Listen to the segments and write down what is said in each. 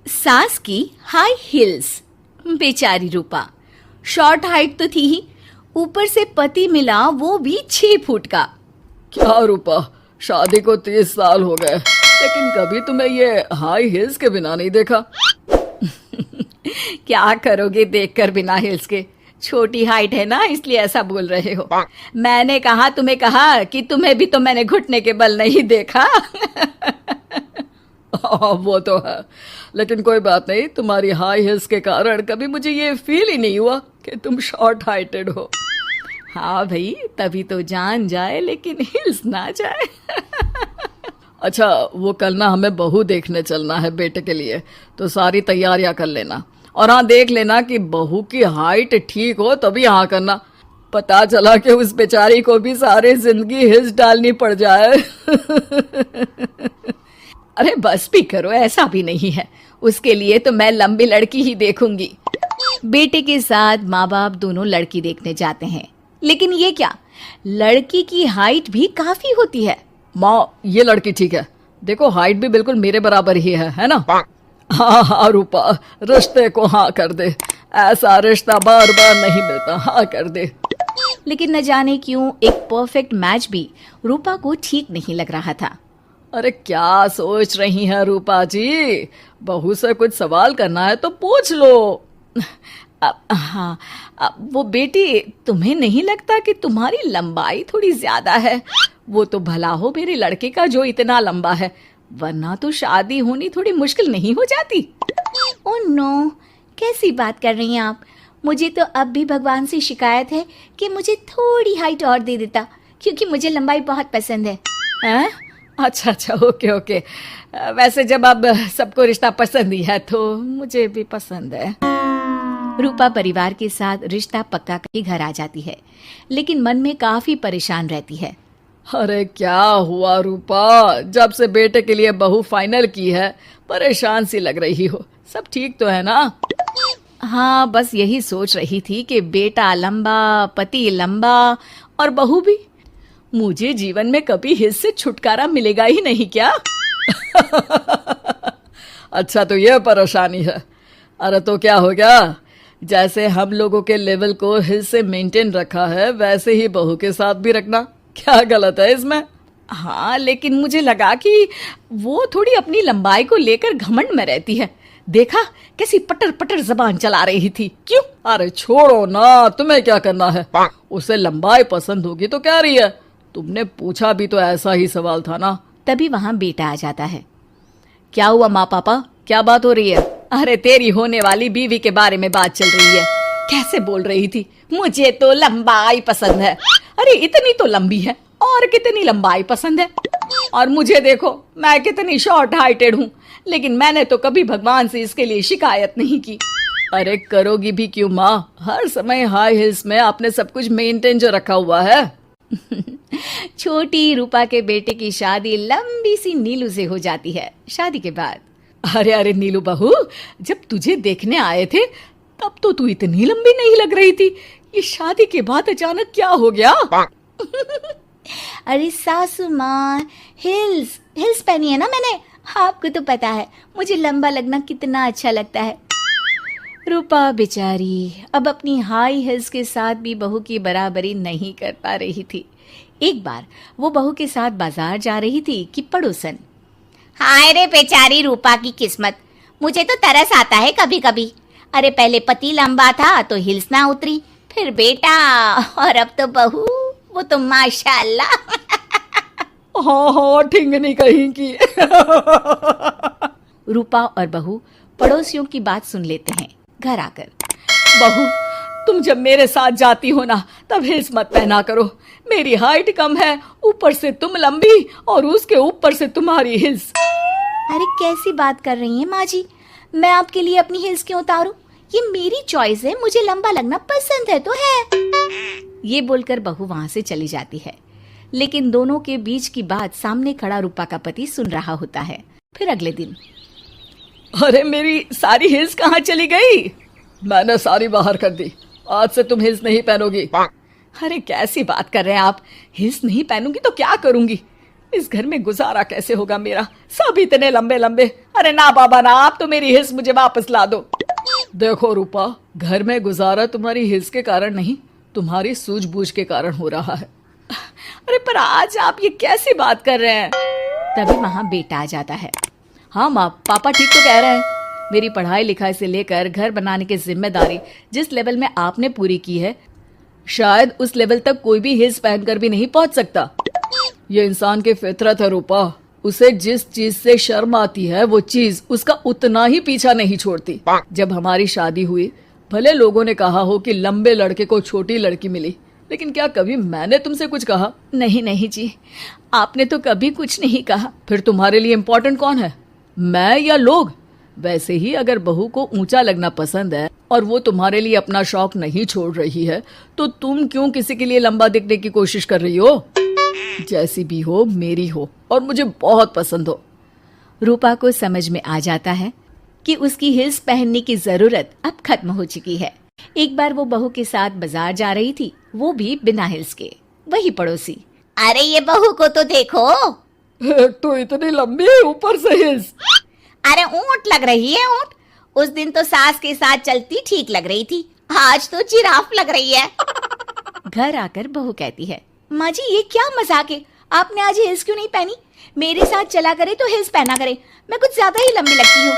सास की high heels. बेचारी रूपा शॉर्ट हाइट तो थी ही, ऊपर से पति मिला वो भी 6 फुट का। क्या रूपा, शादी को 30 साल हो गए लेकिन कभी तुम्हें ये हाई हील्स के बिना नहीं देखा। क्या करोगे देखकर बिना हिल्स के? छोटी हाइट है ना, इसलिए ऐसा बोल रहे हो। मैंने कहा तुम्हें कहा कि तुम्हें भी तो मैंने घुटने के बल नहीं देखा। वो तो है, लेकिन कोई बात नहीं, तुम्हारी हाई हील्स के कारण कभी मुझे ये फील ही नहीं हुआ कि तुम शॉर्ट हाइटेड हो। हाँ भाई, तभी तो जान जाए लेकिन हिल्स ना जाए। अच्छा, वो कल ना हमें बहू देखने चलना है बेटे के लिए, तो सारी तैयारियां कर लेना। और हाँ, देख लेना कि बहू की हाइट ठीक हो तभी हाँ करना। पता चला कि उस बेचारी को भी सारी जिंदगी हिल्स डालनी पड़ जाए। अरे बस भी करो, ऐसा भी नहीं है। उसके लिए तो मैं लंबी लड़की ही देखूंगी। बेटे के साथ माँ बाप दोनों लड़की देखने जाते हैं, लेकिन ये क्या, लड़की की हाइट भी काफी होती है। माँ, ये लड़की ठीक है, देखो हाइट भी बिल्कुल मेरे बराबर ही है ना? हाँ हाँ रूपा, रिश्ते को हाँ कर दे, ऐसा रिश्ता बार बार नहीं मिलता, हाँ कर दे। लेकिन न जाने क्यों एक परफेक्ट मैच भी रूपा को ठीक नहीं लग रहा था। अरे क्या सोच रही हैं रूपा जी, बहू से कुछ सवाल करना है तो पूछ लो। हाँ, वो बेटी, तुम्हें नहीं लगता कि तुम्हारी लंबाई थोड़ी ज्यादा है? वो तो भला हो मेरे लड़के का जो इतना लंबा है, वरना तो शादी होनी थोड़ी मुश्किल नहीं हो जाती। ओह नो, कैसी बात कर रही हैं आप? मुझे तो अब भी भगवान से शिकायत है कि मुझे थोड़ी हाइट और दे देता, क्योंकि मुझे लंबाई बहुत पसंद है। हैं? अच्छा अच्छा, ओके ओके। वैसे जब अब सबको रिश्ता पसंद ही है तो मुझे भी पसंद है। रूपा परिवार के साथ रिश्ता पक्का करके घर आ जाती है, लेकिन मन में काफी परेशान रहती है। अरे क्या हुआ रूपा, जब से बेटे के लिए बहू फाइनल की है परेशान सी लग रही हो, सब ठीक तो है ना? हाँ, बस यही सोच रही थी कि बेटा लंबा, पति लंबा और बहू भी। मुझे जीवन में कभी हिस्स से छुटकारा मिलेगा ही नहीं क्या? अच्छा, तो ये परेशानी है। अरे तो क्या हो गया, जैसे हम लोगों के लेवल को हिस्स से मेंटेन रखा है वैसे ही बहू के साथ भी रखना, क्या गलत है इसमें? हाँ, लेकिन मुझे लगा कि वो थोड़ी अपनी लंबाई को लेकर घमंड में रहती है। देखा कैसी पटर पटर जबान चला रही थी। क्यों? अरे छोड़ो ना, तुम्हें क्या करना है? उसे लंबाई पसंद होगी तो क्या रही है, तुमने पूछा भी तो ऐसा ही सवाल था ना। तभी वहां बेटा आ जाता है। क्या हुआ माँ पापा, क्या बात हो रही है? अरे तेरी होने वाली बीवी के बारे में बात चल रही है। कैसे बोल रही थी, मुझे तो लंबाई पसंद है। अरे इतनी तो लंबी है, और कितनी लंबाई पसंद है? और मुझे देखो, मैं कितनी शॉर्ट हाइटेड हूँ, लेकिन मैंने तो कभी भगवान से इसके लिए शिकायत नहीं की। अरे करोगी भी क्यों माँ, हर समय हाई हिल्स में आपने सब कुछ मेंटेन जो रखा हुआ है। छोटी रूपा के बेटे की शादी लंबी सी नीलू से हो जाती है। शादी के बाद, अरे अरे नीलू बहू, जब तुझे देखने आए थे तब तो तू इतनी लंबी नहीं लग रही थी, ये शादी के बाद अचानक क्या हो गया? अरे सासू माँ, हिल्स हिल्स पहनी है ना मैंने, आपको तो पता है मुझे लंबा लगना कितना अच्छा लगता है। रूपा बेचारी अब अपनी हाई हिल्स के साथ भी बहू की बराबरी नहीं कर पा रही थी। एक बार वो बहू के साथ बाजार जा रही थी कि पड़ोसन, हाय रे बेचारी रूपा की किस्मत, मुझे तो तरस आता है कभी कभी। अरे पहले पति लंबा था तो हिल्स ना उतरी, फिर बेटा, और अब तो बहू, वो तो माशाल्लाह। हाँ हाँ, ठिंगनी कहीं की। रूपा और बहू पड़ोसियों की बात सुन लेते हैं। घर आकर, बहू, तुम जब मेरे साथ जाती हो ना तब हिल्स मत पहना करो, मेरी हाइट कम है, ऊपर से तुम लंबी और उसके ऊपर से तुम्हारी हिल्स। अरे कैसी बात कर रही हैं माँ जी, मैं आपके लिए अपनी हिल्स क्यों उतारूं? ये मेरी चॉइस है, मुझे लंबा लगना पसंद है तो है। ये बोलकर बहू वहां से चली जाती है, लेकिन दोनों के बीच की बात सामने खड़ा रूपा का पति सुन रहा होता है। फिर अगले दिन, अरे मेरी सारी हिल्स कहाँ चली गई? मैंने सारी बाहर कर दी, आज से तुम हिल्स नहीं पहनोगी। अरे कैसी बात कर रहे हैं आप, हिल्स नहीं पहनूंगी तो क्या करूंगी? इस घर में गुजारा कैसे होगा मेरा, सब इतने लंबे लंबे। अरे ना बाबा ना, आप तो मेरी हिस्स मुझे वापस ला दो। देखो रूपा, घर में गुजारा तुम्हारी हिस्स के कारण नहीं, तुम्हारी सूझबूझ के कारण हो रहा है। अरे पर आज आप ये कैसी बात कर रहे हैं? तभी वहां बेटा आ जाता है। हाँ माँ, पापा ठीक तो कह रहे हैं। मेरी पढ़ाई लिखाई से लेकर घर बनाने की जिम्मेदारी जिस लेवल में आपने पूरी की है, शायद उस लेवल तक कोई भी हिस्स पहनकर भी नहीं पहुंच सकता। ये इंसान की फितरत है रूपा, उसे जिस चीज से शर्म आती है वो चीज उसका उतना ही पीछा नहीं छोड़ती। जब हमारी शादी हुई, भले लोगों ने कहा हो कि लंबे लड़के को छोटी लड़की मिली, लेकिन क्या कभी मैंने तुमसे कुछ कहा? नहीं नहीं जी, आपने तो कभी कुछ नहीं कहा। फिर तुम्हारे लिए इम्पोर्टेंट कौन है, मैं या लोग? वैसे ही अगर बहू को ऊंचा लगना पसंद है और वो तुम्हारे लिए अपना शौक नहीं छोड़ रही है, तो तुम क्यों किसी के लिए लंबा दिखने की कोशिश कर रही हो? जैसी भी हो, मेरी हो और मुझे बहुत पसंद हो। रूपा को समझ में आ जाता है कि उसकी हिल्स पहनने की जरूरत अब खत्म हो चुकी है। एक बार वो बहू के साथ बाजार जा रही थी, वो भी बिना हिल्स के। वही पड़ोसी, अरे ये बहू को तो देखो, एक तो इतनी लंबी, ऊपर से हिल्स। अरे ऊंट लग रही है ऊंट। उस दिन तो सास के साथ चलती ठीक लग रही थी, आज तो जिराफ लग रही है। घर आकर बहू कहती है, माँ जी ये क्या मजाक है, आपने आज हिल्स क्यों नहीं पहनी? मेरे साथ चला करे तो हिल्स पहना करे, मैं कुछ ज्यादा ही लंबी लगती हूँ।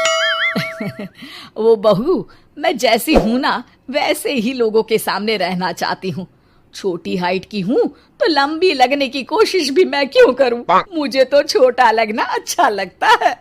वो बहू, मैं जैसी हूँ ना वैसे ही लोगों के सामने रहना चाहती हूँ। छोटी हाइट की हूँ तो लंबी लगने की कोशिश भी मैं क्यों करूँ? मुझे तो छोटा लगना अच्छा लगता है।